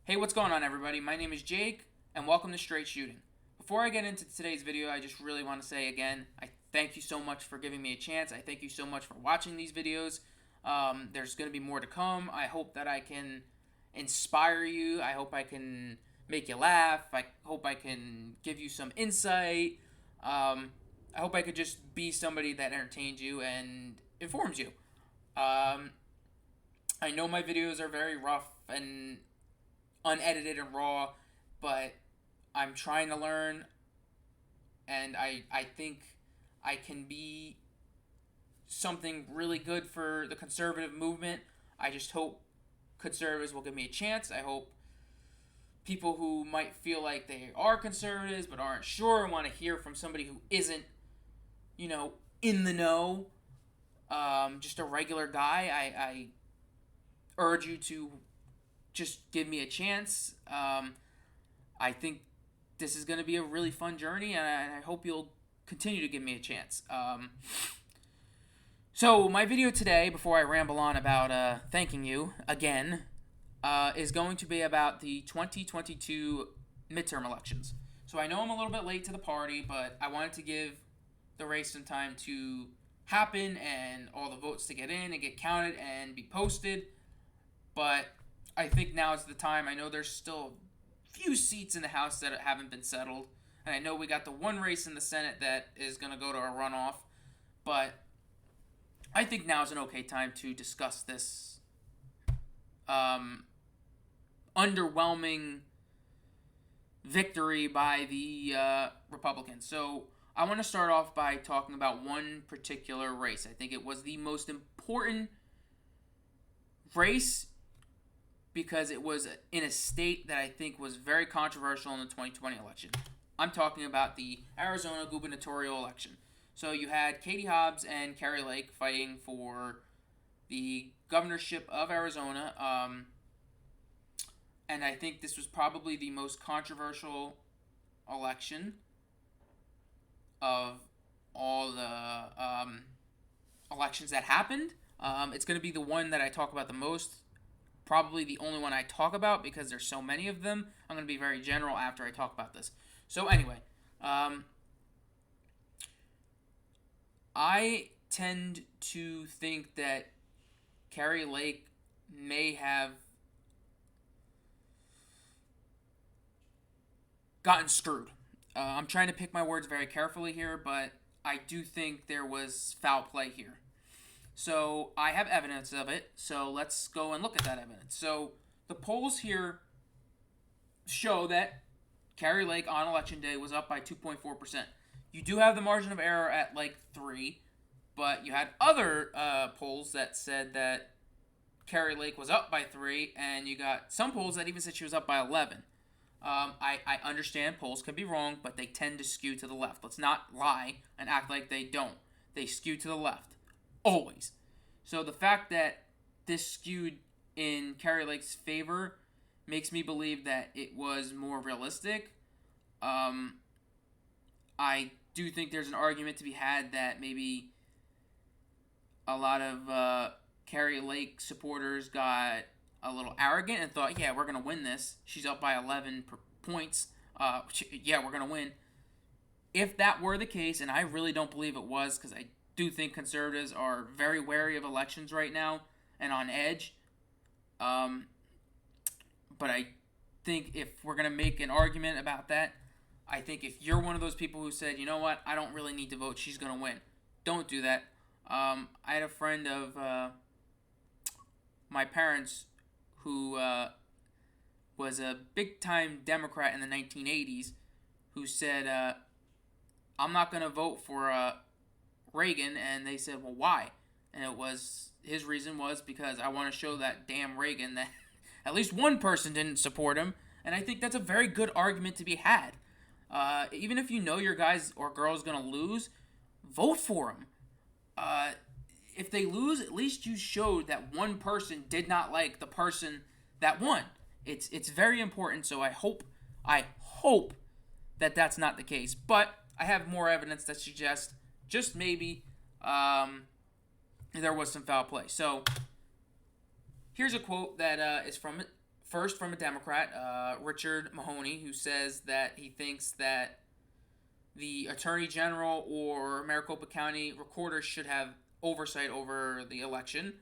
Hey, what's going on, everybody? My name is Jake, and welcome to Straight Shooting. Before I get into today's video, I just really want to say again, I thank you so much for giving me a chance. I thank you so much for watching these videos. There's going to be more to come. I hope that I can inspire you. I hope I can make you laugh. I hope I can give you some insight. I hope I could just be somebody that entertains you and informs you. I know my videos are very rough and unedited and raw, but I'm trying to learn, and I think I can be something really good for the conservative movement. I just hope conservatives will give me a chance. I hope people who might feel like they are conservatives but aren't sure and want to hear from somebody who isn't, in the know, just a regular guy, I urge you to just give me a chance. I think this is going to be a really fun journey, and I hope you'll continue to give me a chance. So my video today, before I ramble on about thanking you again, is going to be about the 2022 midterm elections. So I know I'm a little bit late to the party, but I wanted to give the race some time to happen and all the votes to get in and get counted and be posted. But I think now is the time. I know there's still a few seats in the House that haven't been settled. And I know we got the one race in the Senate that is going to go to a runoff. But I think now is an okay time to discuss this underwhelming victory by the Republicans. So I want to start off by talking about one particular race. I think it was the most important race because it was in a state that I think was very controversial in the 2020 election. I'm talking about the Arizona Gubernatorial Election. So you had Katie Hobbs and Kari Lake fighting for the governorship of Arizona. And I think this was probably the most controversial election of all the elections that happened. It's going to be the one that I talk about the most. Probably the only one I talk about because there's so many of them. I'm going to be very general after I talk about this. So anyway, I tend to think that Kari Lake may have gotten screwed. I'm trying to pick my words very carefully here, but I do think there was foul play here. So I have evidence of it, so let's go and look at that evidence. So the polls here show that Kari Lake on election day was up by 2.4%. You do have the margin of error at like 3, but you had other polls that said that Kari Lake was up by 3, and you got some polls that even said she was up by 11. I understand polls can be wrong, but they tend to skew to the left. Let's not lie and act like they don't. They skew to the left. Always. So the fact that this skewed in Kari Lake's favor makes me believe that it was more realistic. I do think there's an argument to be had that maybe a lot of Kari Lake supporters got a little arrogant and thought, yeah, we're going to win this. She's up by 11 points. Yeah, we're going to win. If that were the case, and I really don't believe it was because I do think conservatives are very wary of elections right now and on edge. But I think if we're going to make an argument about that, I think if you're one of those people who said, you know what, I don't really need to vote, she's going to win. Don't do that. I had a friend of my parents who was a big-time Democrat in the 1980s who said, I'm not going to vote for Reagan, and they said, well, why? And his reason was because I want to show that damn Reagan that at least one person didn't support him, and I think that's a very good argument to be had. Even if you know your guys or girl's going to lose, vote for him. If they lose, at least you showed that one person did not like the person that won. It's very important, so I hope that that's not the case. But I have more evidence that suggests just maybe there was some foul play. So here's a quote that is from First, from a Democrat, Richard Mahoney, who says that he thinks that the Attorney General or Maricopa County Recorder should have oversight over the election,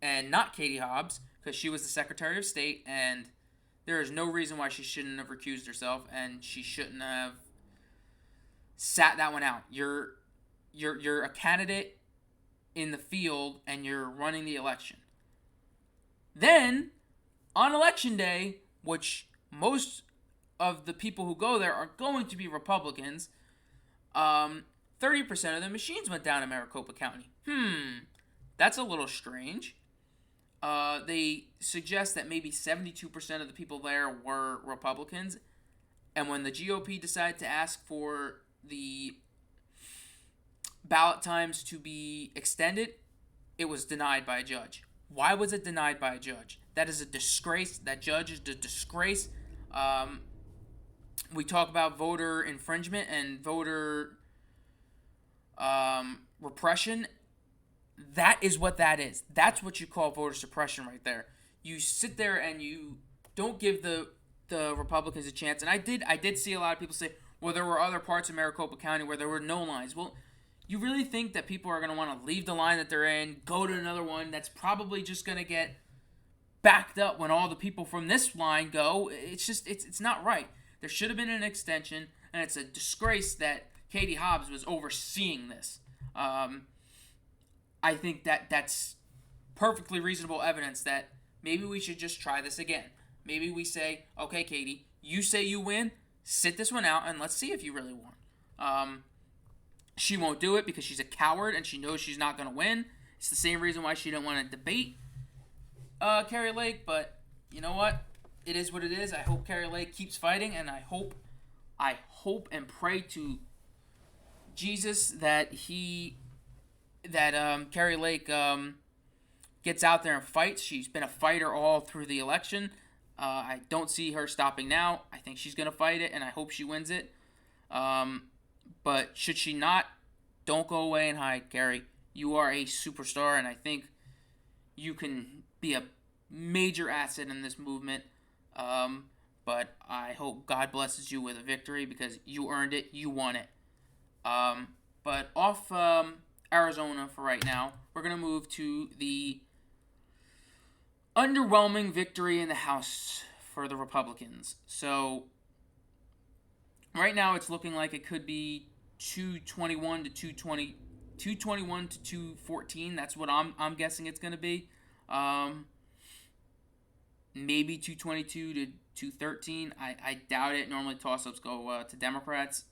and not Katie Hobbs, because she was the Secretary of State, and there is no reason why she shouldn't have recused herself, and she shouldn't have sat that one out. You're a candidate in the field, and you're running the election. Then, on election day, which most of the people who go there are going to be Republicans, 30% of the machines went down in Maricopa County. That's a little strange. They suggest that maybe 72% of the people there were Republicans, and when the GOP decided to ask for the ballot times to be extended, it was denied by a judge. Why was it denied by a judge? That is a disgrace. That judge is a disgrace. We talk about voter infringement and voter repression. That is what that is. That's what you call voter suppression right there. You sit there and you don't give the Republicans a chance. And I did see a lot of people say, well, there were other parts of Maricopa County where there were no lines. Well, you really think that people are going to want to leave the line that they're in, go to another one that's probably just going to get backed up when all the people from this line go? It's not right. There should have been an extension, and it's a disgrace that Katie Hobbs was overseeing this. I think that's perfectly reasonable evidence that maybe we should just try this again. Maybe we say, okay, Katie, you say you win, sit this one out, and let's see if you really won. She won't do it because she's a coward and she knows she's not going to win. It's the same reason why she didn't want to debate Kari Lake, but you know what? It is what it is. I hope Kari Lake keeps fighting, and I hope and pray to Jesus that Kari Lake gets out there and fights. She's been a fighter all through the election. I don't see her stopping now. I think she's going to fight it, and I hope she wins it. But should she not, don't go away and hide, Kari. You are a superstar, and I think you can be a major asset in this movement. But I hope God blesses you with a victory because you earned it. You won it. But off Arizona for right now, we're going to move to the underwhelming victory in the House for the Republicans. So right now it's looking like it could be 221 to 214. That's what I'm guessing it's going to be. Maybe 222 to 213. I doubt it. Normally toss-ups go to Democrats.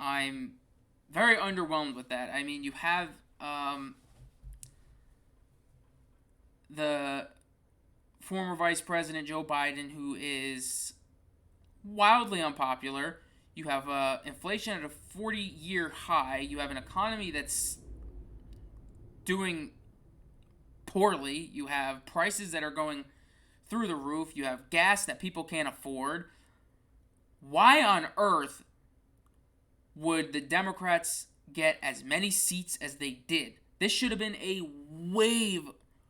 I'm very underwhelmed with that. I mean, you have the former Vice President Joe Biden, who is wildly unpopular. You have inflation at a 40-year high. You have an economy that's doing poorly. You have prices that are going through the roof. You have gas that people can't afford. Why on earth would the Democrats get as many seats as they did? This should have been a wave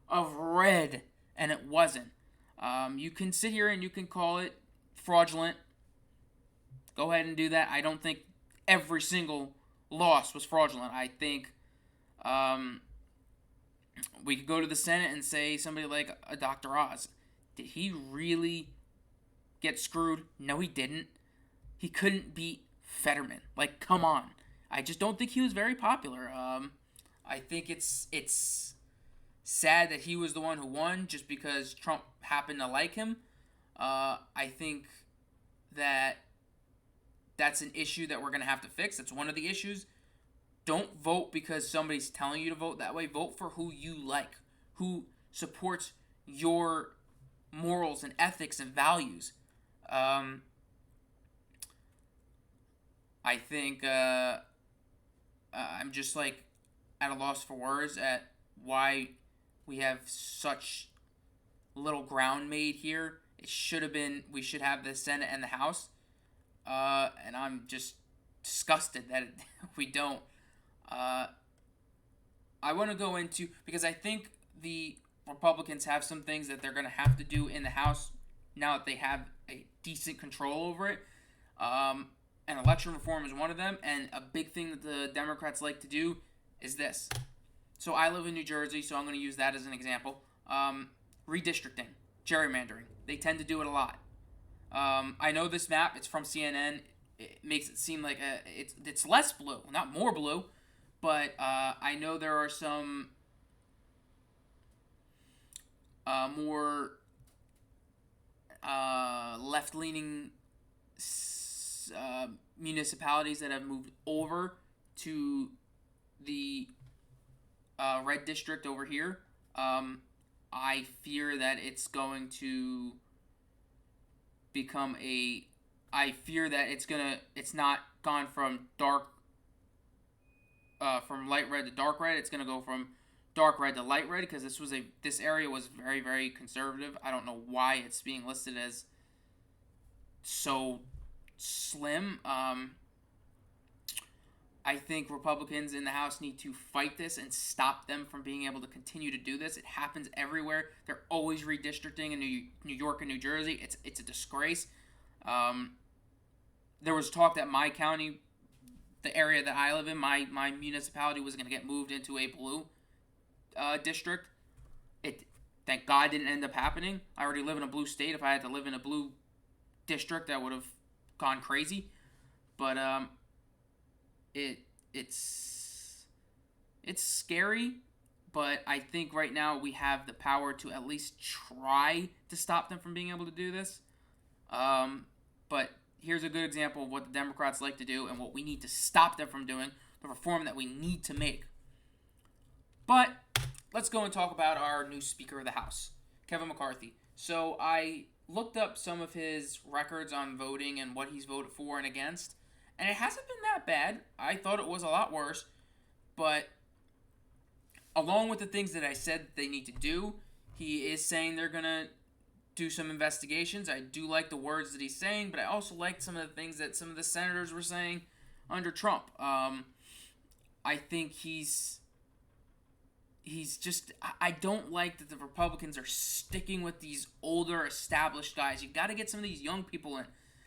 of red, and it wasn't. You can sit here and you can call it fraudulent. Go ahead and do that. I don't think every single loss was fraudulent. I think we could go to the Senate and say somebody like a Dr. Oz. Did he really get screwed? No, he didn't. He couldn't beat Fetterman. Like, come on. I just don't think he was very popular. I think it's sad that he was the one who won just because Trump happened to like him. I think that's an issue that we're going to have to fix. That's one of the issues. Don't vote because somebody's telling you to vote that way. Vote for who you like, who supports your morals and ethics and values. I think I'm just like at a loss for words at why we have such little ground made here. It should have been, we should have the Senate and the House. And I'm just disgusted that we don't. I want to go into, because I think the Republicans have some things that they're going to have to do in the House now that they have a decent control over it. And election reform is one of them. And a big thing that the Democrats like to do is this. So I live in New Jersey, so I'm going to use that as an example. Redistricting, gerrymandering. They tend to do it a lot. I know this map. It's from CNN. It makes it seem like it's less blue, not more blue. But I know there are some more left-leaning municipalities that have moved over to the red district over here. I fear that it's going to become a. I fear that it's not gone from from light red to dark red. It's gonna go from dark red to light red because this area was very, very conservative. I don't know why it's being listed as so slim. I think Republicans in the House need to fight this and stop them from being able to continue to do this. It happens everywhere. They're always redistricting in New York and New Jersey. It's a disgrace. There was talk that my county, the area that I live in, my municipality was going to get moved into a blue district. Thank God didn't end up happening. I already live in a blue state. If I had to live in a blue district, I would have gone crazy. But it's scary, but I think right now we have the power to at least try to stop them from being able to do this. But here's a good example of what the Democrats like to do and what we need to stop them from doing, the reform that we need to make. But let's go and talk about our new Speaker of the House, Kevin McCarthy. So I looked up some of his records on voting and what he's voted for and against, and it hasn't been that bad. I thought it was a lot worse, but along with the things that I said they need to do, he is saying they're going to do some investigations. I do like the words that he's saying, but I also liked some of the things that some of the senators were saying under Trump. I think he's just, I don't like that the Republicans are sticking with these older, established guys. You got to get some of these young people in.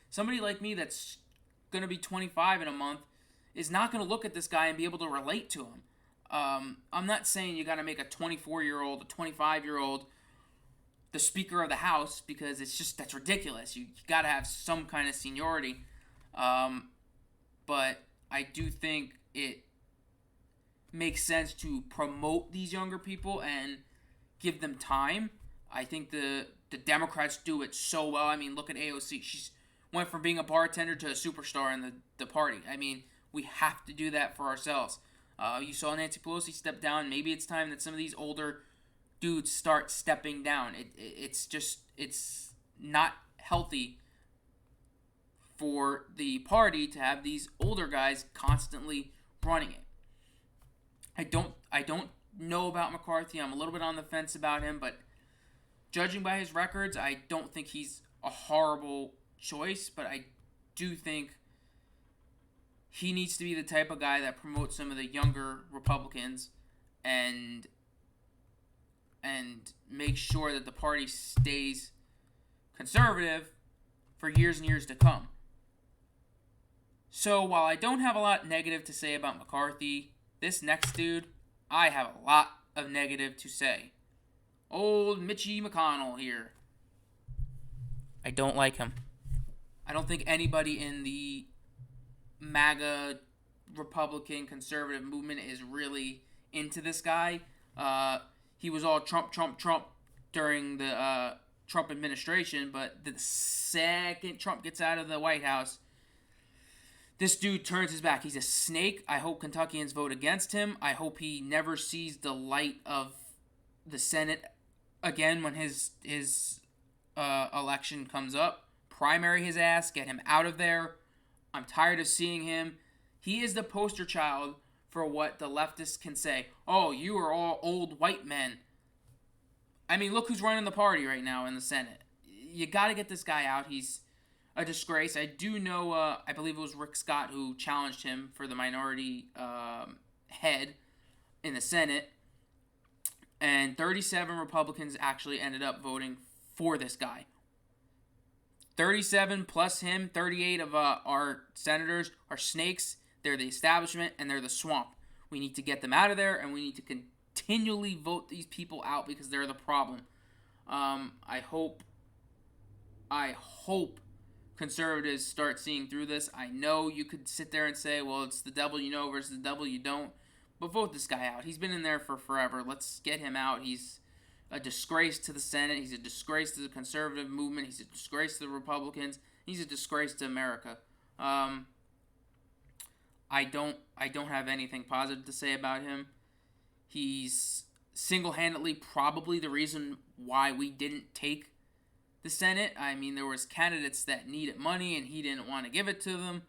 Somebody like me that's going to be 25 in a month is not going to look at this guy and be able to relate to him. I'm not saying you got to make a 24-year-old, a 25-year-old the Speaker of the House, because that's ridiculous. You got to have some kind of seniority. But I do think it makes sense to promote these younger people and give them time. I think the Democrats do it so well. I mean, look at AOC. She's went from being a bartender to a superstar in the party. I mean, we have to do that for ourselves. You saw Nancy Pelosi step down. Maybe it's time that some of these older dudes start stepping down. It's not healthy for the party to have these older guys constantly running it. I don't know about McCarthy. I'm a little bit on the fence about him, but judging by his records, I don't think he's a horrible choice, but I do think he needs to be the type of guy that promotes some of the younger Republicans and make sure that the party stays conservative for years and years to come. So while I don't have a lot negative to say about McCarthy, this next dude, I have a lot of negative to say. Old Mitchy McConnell here. I don't like him. I don't think anybody in the MAGA Republican conservative movement is really into this guy. He was all Trump during the Trump administration, but the second Trump gets out of the White House, this dude turns his back. He's a snake. I hope Kentuckians vote against him. I hope he never sees the light of the Senate again when his election comes up. Primary his ass. Get him out of there. I'm tired of seeing him. He is the poster child for what the leftists can say. Oh, you are all old white men. I mean, look who's running the party right now in the Senate. You got to get this guy out. He's a disgrace. I do know, I believe it was Rick Scott who challenged him for the minority head in the Senate. And 37 Republicans actually ended up voting for this guy. 37 plus him, 38 of our senators are snakes. They're the establishment and they're the swamp. We need to get them out of there, and we need to continually vote these people out because they're the problem. I hope conservatives start seeing through this. I know you could sit there and say, well, it's the devil you know versus the devil you don't, but vote this guy out. He's been in there for forever. Let's get him out. He's a disgrace to the Senate. He's a disgrace to the conservative movement. He's a disgrace to the Republicans. He's a disgrace to America. I don't have anything positive to say about him. He's single-handedly probably the reason why we didn't take the Senate. I mean, there was candidates that needed money and he didn't want to give it to them.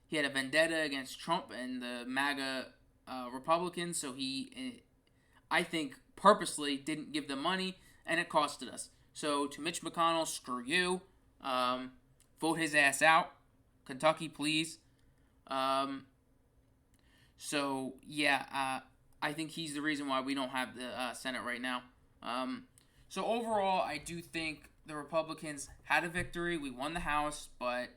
He had a vendetta against Trump and the MAGA Republicans, so he, I think, purposely didn't give them money, and it costed us. So to Mitch McConnell, screw you. Vote his ass out. Kentucky, please. So yeah, I think he's the reason why we don't have the Senate right now. So overall, I do think the Republicans had a victory. We won the House, but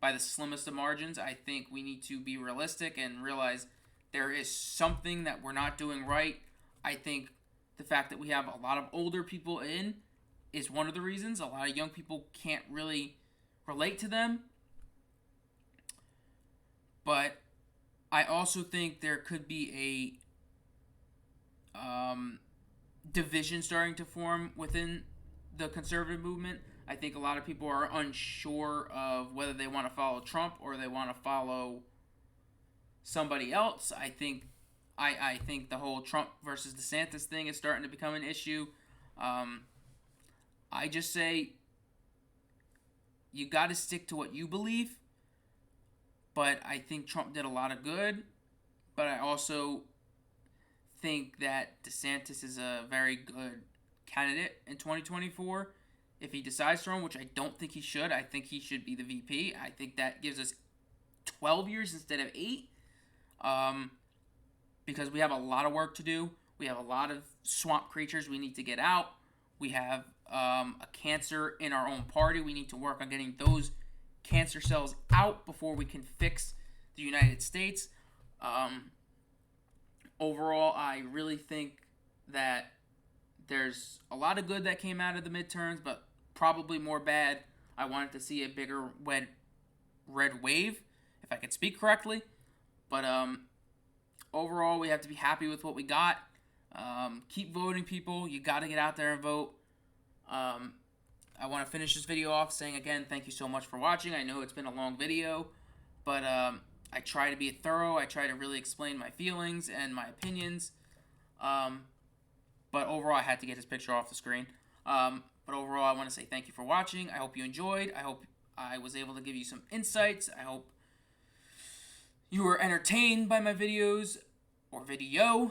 by the slimmest of margins. I think we need to be realistic and realize there is something that we're not doing right. I think the fact that we have a lot of older people in is one of the reasons. A lot of young people can't really relate to them. But I also think there could be a division starting to form within the conservative movement. I think a lot of people are unsure of whether they want to follow Trump or they want to follow somebody else. I think the whole Trump versus DeSantis thing is starting to become an issue. I just say you got to stick to what you believe. But I think Trump did a lot of good. But I also think that DeSantis is a very good candidate in 2024. If he decides to run, which I don't think he should, I think he should be the VP. I think that gives us 12 years instead of 8. Because we have a lot of work to do. We have a lot of swamp creatures we need to get out. We have a cancer in our own party. We need to work on getting those cancer cells out before we can fix the United States. Overall, I really think that there's a lot of good that came out of the midterms, but probably more bad. I wanted to see a bigger red wave, if I could speak correctly. But overall, we have to be happy with what we got. Keep voting, people. You got to get out there and vote. I want to finish this video off saying, again, thank you so much for watching. I know it's been a long video, but I try to be thorough. I try to really explain my feelings and my opinions. But overall, I had to get this picture off the screen. But overall, I want to say thank you for watching. I hope you enjoyed. I hope I was able to give you some insights. I hope you were entertained by my videos or video.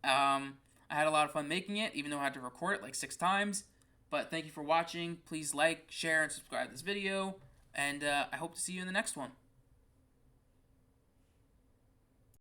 I had a lot of fun making it, even though I had to record it like 6 times. But thank you for watching. Please like, share, and subscribe to this video. And I hope to see you in the next one.